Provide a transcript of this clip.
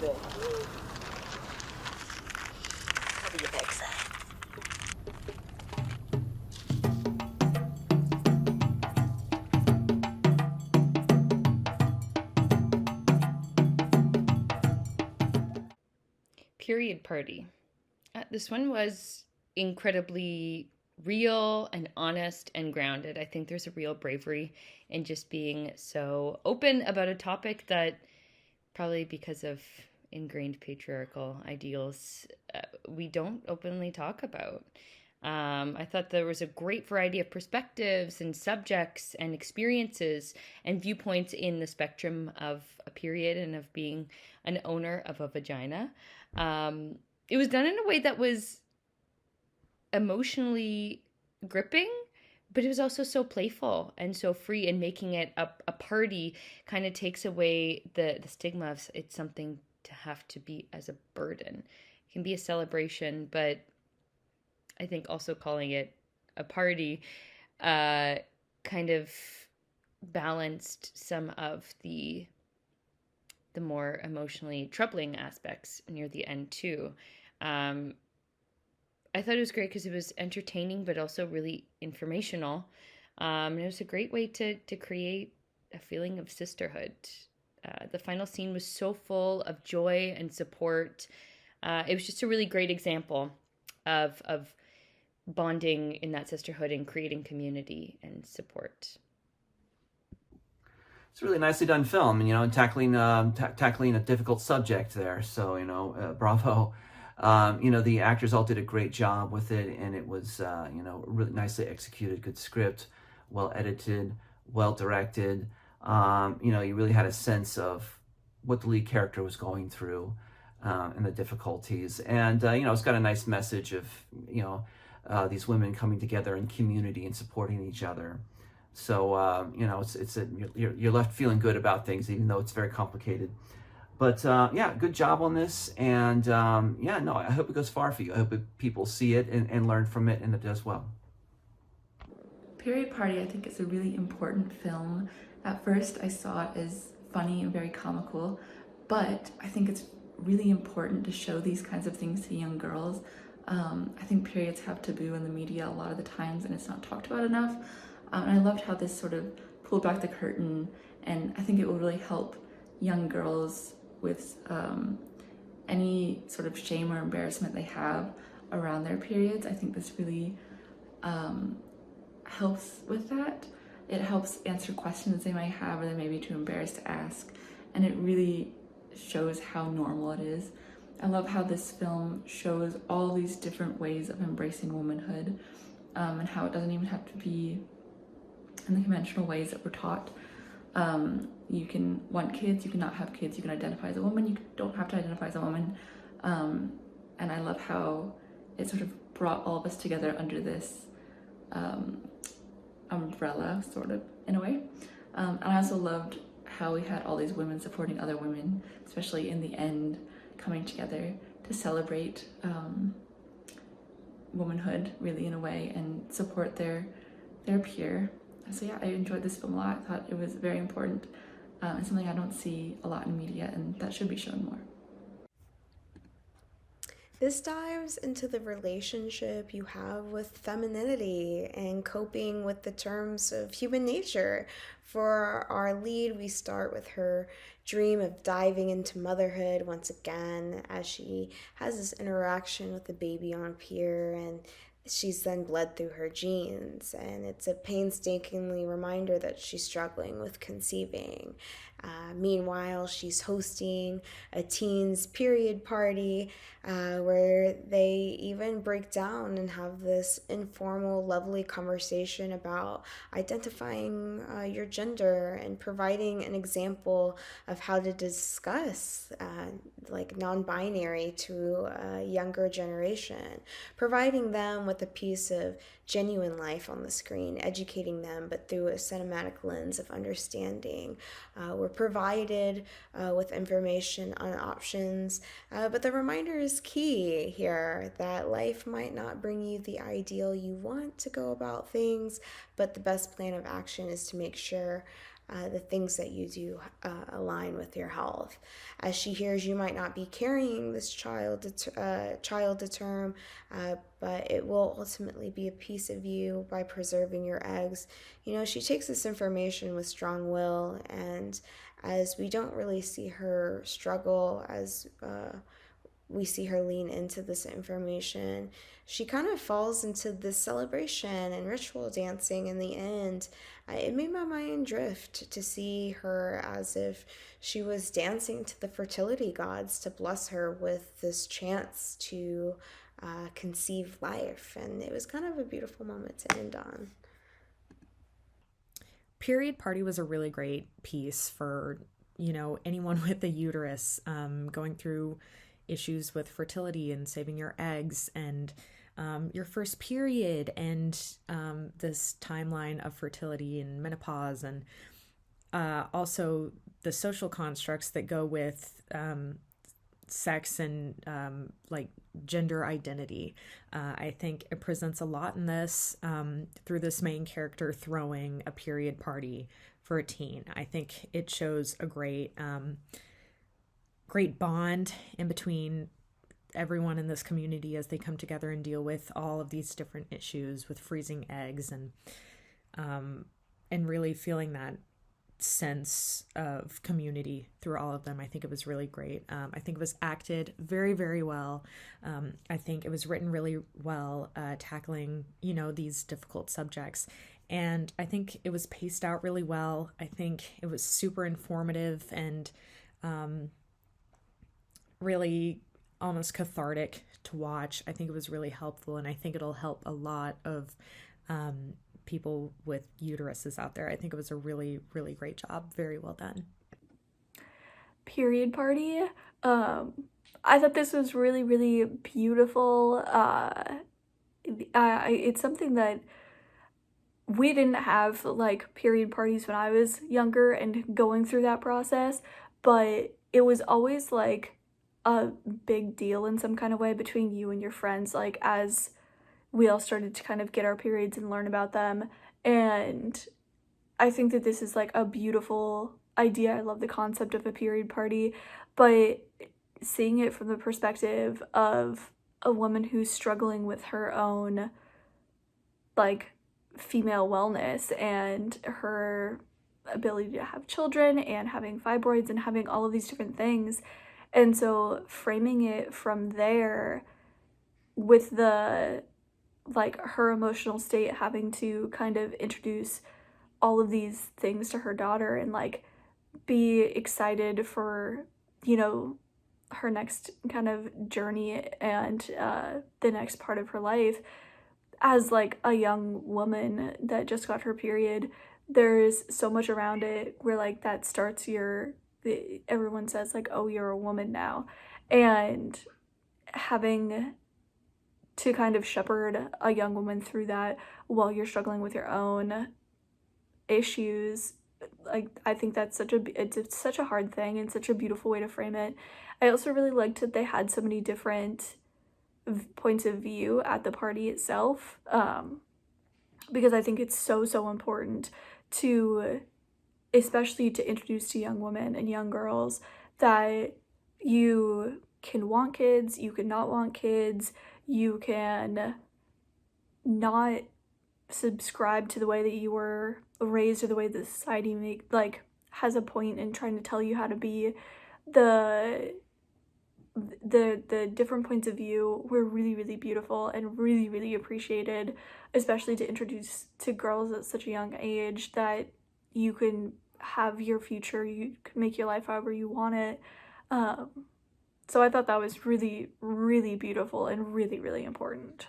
good. Cover your backside. Period party. This one was incredibly real and honest and grounded. I think there's a real bravery in just being so open about a topic that, probably because of ingrained patriarchal ideals, we don't openly talk about. I thought there was a great variety of perspectives and subjects and experiences and viewpoints in the spectrum of a period and of being an owner of a vagina. It was done in a way that was emotionally gripping, but it was also so playful and so free, and making it a party kind of takes away the stigma of it's something to have to be as a burden. It can be a celebration, but I think also calling it a party kind of balanced some of the more emotionally troubling aspects near the end too. I thought it was great because it was entertaining, but also really informational. And it was a great way to create a feeling of sisterhood. The final scene was so full of joy and support. It was just a really great example of bonding in that sisterhood and creating community and support. It's a really nicely done film, and tackling a difficult subject there. So bravo. The actors all did a great job with it, and it was really nicely executed, good script, well edited, well directed. You really had a sense of what the lead character was going through and the difficulties, and it's got a nice message of these women coming together in community and supporting each other. So you're left feeling good about things, even though it's very complicated. But good job on this, and I hope it goes far for you. I hope people see it and learn from it, and it does well. Period Party, I think, is a really important film. At first, I saw it as funny and very comical, but I think it's really important to show these kinds of things to young girls. I think periods have taboo in the media a lot of the times, and it's not talked about enough. And I loved how this sort of pulled back the curtain, and I think it will really help young girls with any sort of shame or embarrassment they have around their periods. I think this really helps with that. It helps answer questions they might have or they may be too embarrassed to ask, and it really shows how normal it is. I love how this film shows all these different ways of embracing womanhood, and how it doesn't even have to be in the conventional ways that we're taught. You can want kids, you can not have kids, you can identify as a woman, you don't have to identify as a woman. And I love how it sort of brought all of us together under this umbrella, sort of, in a way. And I also loved how we had all these women supporting other women, especially in the end, coming together to celebrate womanhood, really, in a way, and support their peer. So I enjoyed this film a lot. I thought it was very important and something I don't see a lot in media, and that should be shown more. This dives into the relationship you have with femininity and coping with the terms of human nature. For our lead, we start with her dream of diving into motherhood once again, as she has this interaction with the baby on pier, and she's then bled through her genes, and it's a painstakingly reminder that she's struggling with conceiving. Meanwhile, she's hosting a teens period party where they even break down and have this informal, lovely conversation about identifying your gender and providing an example of how to discuss like non-binary to a younger generation, providing them with a piece of genuine life on the screen, educating them, but through a cinematic lens of understanding. We're provided with information on options, but the reminder is key here that life might not bring you the ideal you want to go about things, but the best plan of action is to make sure the things that you do align with your health. As she hears you might not be carrying this child to term, but it will ultimately be a piece of you by preserving your eggs. She takes this information with strong will, and as we don't really see her struggle, as we see her lean into this information, she kind of falls into this celebration and ritual dancing in the end. It made my mind drift to see her as if she was dancing to the fertility gods to bless her with this chance to conceive life. And it was kind of a beautiful moment to end on. Period Party was a really great piece for, anyone with a uterus going through issues with fertility and saving your eggs and your first period and this timeline of fertility and menopause, and also the social constructs that go with sex and like gender identity. I think it presents a lot in this through this main character throwing a period party for a teen. I think it shows a great bond in between everyone in this community as they come together and deal with all of these different issues with freezing eggs and really feeling that sense of community through all of them. I think it was really great. I think it was acted very, very well. I think it was written really well, tackling, these difficult subjects. And I think it was paced out really well. I think it was super informative and really almost cathartic to watch. I think it was really helpful, and I think it'll help a lot of people with uteruses out there. I think it was a really, really great job. Very well done. Period Party. I thought this was really, really beautiful. It's something that we didn't have, like, period parties when I was younger and going through that process, but it was always, like, a big deal in some kind of way between you and your friends, like, as we all started to kind of get our periods and learn about them. And I think that this is, like, a beautiful idea. I love the concept of a period party, but seeing it from the perspective of a woman who's struggling with her own, like, female wellness and her ability to have children and having fibroids and having all of these different things. And so framing it from there with the, like, her emotional state, having to kind of introduce all of these things to her daughter and, like, be excited for, her next kind of journey and the next part of her life. As, like, a young woman that just got her period, there's so much around it where, like, that starts everyone says, like, oh, you're a woman now. And having to kind of shepherd a young woman through that while you're struggling with your own issues, like, I think that's it's such a hard thing and such a beautiful way to frame it. I also really liked that they had so many different points of view at the party itself, because I think it's so important to, especially to introduce to young women and young girls, that you can want kids, you can not want kids, you can not subscribe to the way that you were raised or the way the society has a point in trying to tell you how to be. The different points of view were really, really beautiful and really, really appreciated, especially to introduce to girls at such a young age that you can have your future, you can make your life however you want it. So I thought that was really, really beautiful and really, really important.